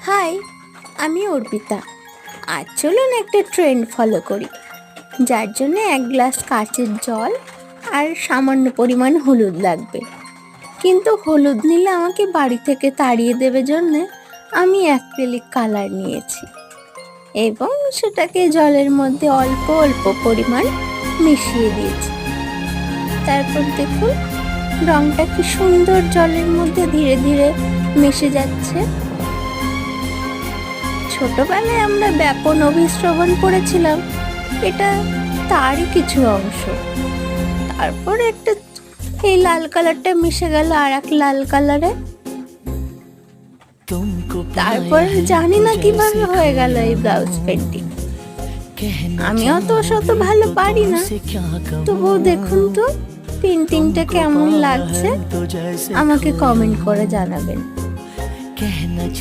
High, আমি অর্পিতা। আজ চলুন একটা ট্রেন্ড ফলো করি, যার জন্য 1 গ্লাস কাঁচের জল আর সামান্য পরিমাণ হলুদ লাগবে। কিন্তু হলুদ নিলে আমাকে বাড়ি থেকে তাড়িয়ে দেবে জন্যে আমি অ্যাক্রিলিক কালার নিয়েছি এবং সেটাকে জলের মধ্যে অল্প অল্প পরিমাণ মিশিয়ে দিয়েছি। তারপর দেখুন রঙটা কি সুন্দর জলের মধ্যে ধীরে ধীরে মিশে যাচ্ছে। ছোটবেলায় আমরা ব্যাপন অভিস্রবণ পড়েছিলাম, এটা তারই কিছু অংশ। তারপর একটা এই লাল কালারটা মিশে গেল আর এক লাল কালারে। তারপর জানি না কিভাবে হয়ে গেল এই ব্লাউজ পেন্টিং। আমি অত শত ভালো পারি না, তবুও দেখুন তো পেন্টিংটা কেমন লাগছে, আমাকে কমেন্ট করে জানাবেন।